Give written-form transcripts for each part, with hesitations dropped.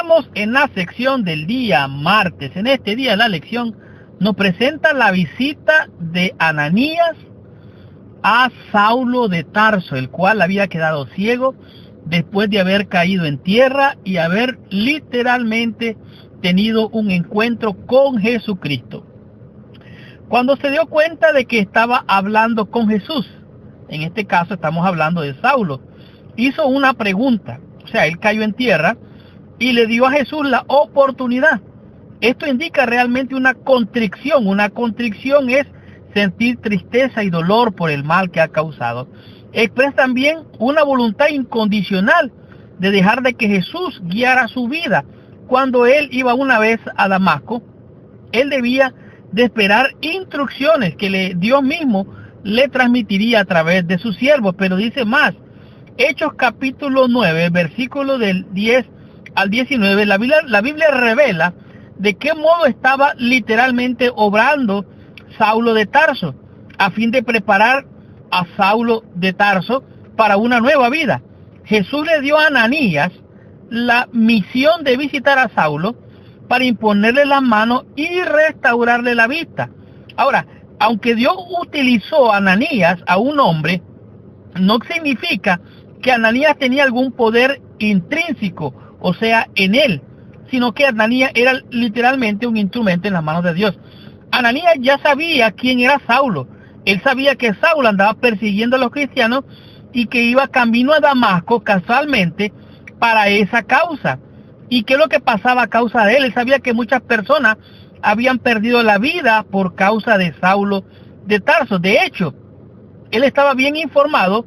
Estamos en la sección del día martes. En este día la lección nos presenta la visita de Ananías a Saulo de Tarso, el cual había quedado ciego después de haber caído en tierra y haber literalmente tenido un encuentro con Jesucristo. Cuando se dio cuenta de que estaba hablando con Jesús, en este caso estamos hablando de Saulo, hizo una pregunta. O sea, él cayó en tierra y le dio a Jesús la oportunidad. Esto indica realmente una contrición. Una contrición es sentir tristeza y dolor por el mal que ha causado. Expresa también una voluntad incondicional de dejar de que Jesús guiara su vida. Cuando él iba una vez a Damasco, él debía de esperar instrucciones que Dios mismo le transmitiría a través de su siervo. Pero dice más, Hechos capítulo 9, versículo del 10 al 19, la Biblia revela de qué modo estaba literalmente obrando Saulo de Tarso, a fin de preparar a Saulo de Tarso para una nueva vida. Jesús le dio a Ananías la misión de visitar a Saulo para imponerle las manos y restaurarle la vista. Ahora, aunque Dios utilizó a Ananías, a un hombre, no significa que Ananías tenía algún poder intrínseco, o sea, en él, sino que Ananías era literalmente un instrumento en las manos de Dios. Ananías ya sabía quién era Saulo. Él sabía que Saulo andaba persiguiendo a los cristianos y que iba camino a Damasco casualmente para esa causa. ¿Y qué es lo que pasaba a causa de él? Él sabía que muchas personas habían perdido la vida por causa de Saulo de Tarso. De hecho, él estaba bien informado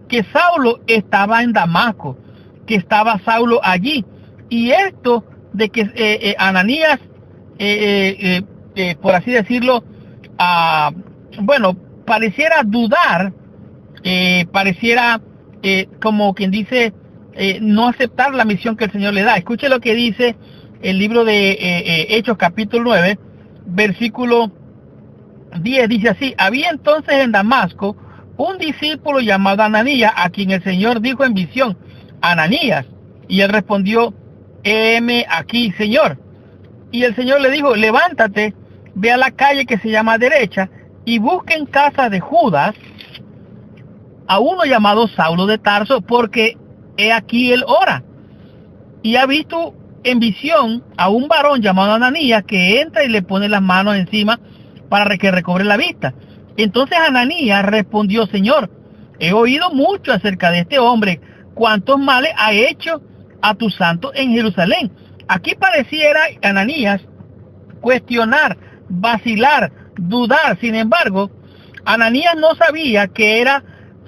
que Saulo estaba en Damasco, que estaba Saulo allí. Y esto de que Ananías, por así decirlo, pareciera dudar, pareciera como quien dice, no aceptar la misión que el Señor le da. Escuche lo que dice el libro de Hechos capítulo 9, versículo 10, dice así: había entonces en Damasco un discípulo llamado Ananías, a quien el Señor dijo en visión: Ananías. Y él respondió: heme aquí, Señor. Y el Señor le dijo: levántate, ve a la calle que se llama Derecha y busca en casa de Judas a uno llamado Saulo de Tarso, porque he aquí él ora. Y ha visto en visión a un varón llamado Ananías que entra y le pone las manos encima para que recobre la vista. Entonces Ananías respondió: Señor, he oído mucho acerca de este hombre, cuántos males ha hecho a tus santos en Jerusalén. Aquí pareciera Ananías cuestionar, vacilar, dudar. Sin embargo, Ananías no sabía que era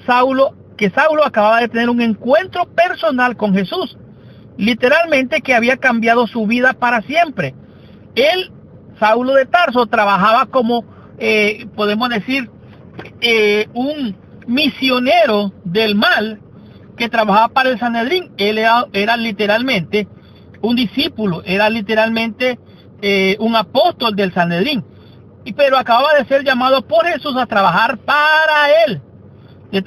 Saulo, que Saulo acababa de tener un encuentro personal con Jesús, literalmente que había cambiado su vida para siempre. Él, Saulo de Tarso, trabajaba como, podemos decir, un misionero del mal que trabajaba para el Sanedrín. Él era literalmente un discípulo, era literalmente un apóstol del Sanedrín, pero acababa de ser llamado por Jesús a trabajar para él. De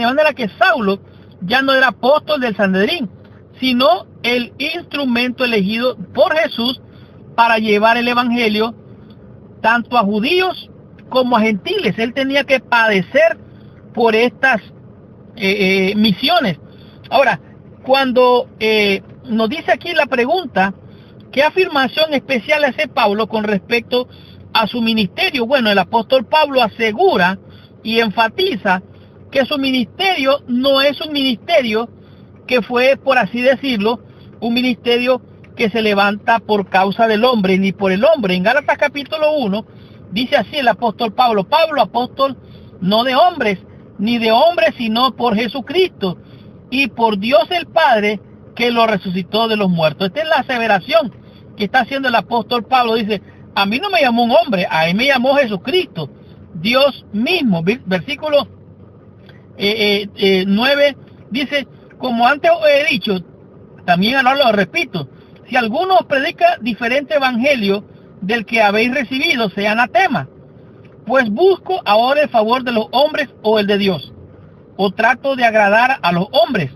manera que Saulo ya no era apóstol del Sanedrín, sino el instrumento elegido por Jesús para llevar el evangelio tanto a judíos como a gentiles. Él tenía que padecer por estas misiones. Ahora, cuando nos dice aquí la pregunta, ¿qué afirmación especial hace Pablo con respecto a su ministerio? Bueno, el apóstol Pablo asegura y enfatiza que su ministerio no es un ministerio que fue, por así decirlo, un ministerio que se levanta por causa del hombre, ni por el hombre. En Gálatas capítulo 1 dice así el apóstol Pablo: Pablo, apóstol no de hombres, ni de hombres, sino por Jesucristo y por Dios el Padre, que lo resucitó de los muertos. Esta es la aseveración que está haciendo el apóstol Pablo. Dice: a mí no me llamó un hombre, a mí me llamó Jesucristo, Dios mismo. Versículo 9 dice: como antes he dicho, también ahora lo repito, si alguno os predica diferente evangelio del que habéis recibido, sea anatema. Pues busco ahora el favor de los hombres o el de Dios, o trato de agradar a los hombres.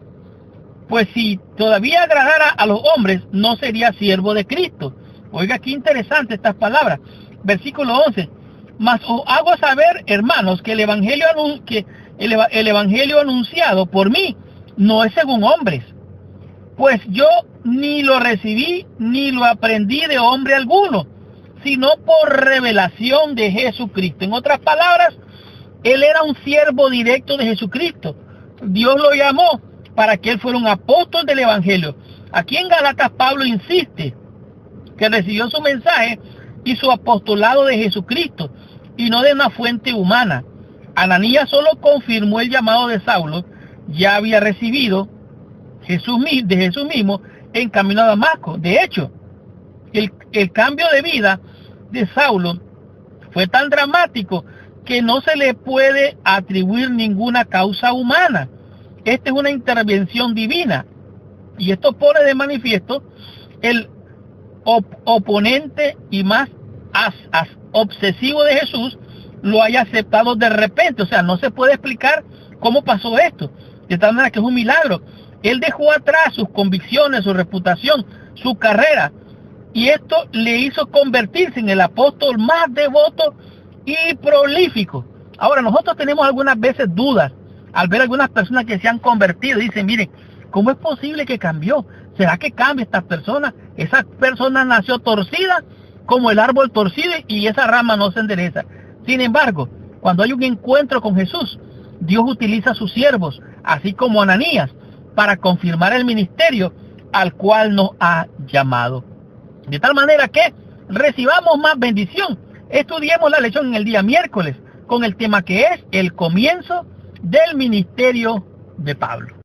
Pues si todavía agradara a los hombres, no sería siervo de Cristo. Oiga, qué interesante estas palabras. Versículo 11. Mas os hago saber, hermanos, que el evangelio anunciado por mí no es según hombres. Pues yo ni lo recibí ni lo aprendí de hombre alguno, sino por revelación de Jesucristo. En otras palabras, él era un siervo directo de Jesucristo. Dios lo llamó para que él fuera un apóstol del evangelio. Aquí en Gálatas Pablo insiste que recibió su mensaje y su apostolado de Jesucristo y no de una fuente humana. Ananías solo confirmó el llamado de Saulo, ya había recibido de Jesús mismo en camino a Damasco. De hecho, el cambio de vida de Saulo fue tan dramático que no se le puede atribuir ninguna causa humana. Esta es una intervención divina, y esto pone de manifiesto el oponente y más obsesivo de Jesús lo haya aceptado de repente. O sea, no se puede explicar cómo pasó esto, de tal manera que es un milagro. Él dejó atrás sus convicciones, su reputación, su carrera, y esto le hizo convertirse en el apóstol más devoto y prolífico. Ahora, nosotros tenemos algunas veces dudas al ver algunas personas que se han convertido. Dicen, miren, ¿cómo es posible que cambió? ¿Será que cambia esta persona? Esa persona nació torcida como el árbol torcido y esa rama no se endereza. Sin embargo, cuando hay un encuentro con Jesús, Dios utiliza a sus siervos, así como Ananías, para confirmar el ministerio al cual nos ha llamado. De tal manera que recibamos más bendición. Estudiemos la lección en el día miércoles con el tema que es el comienzo del ministerio de Pablo.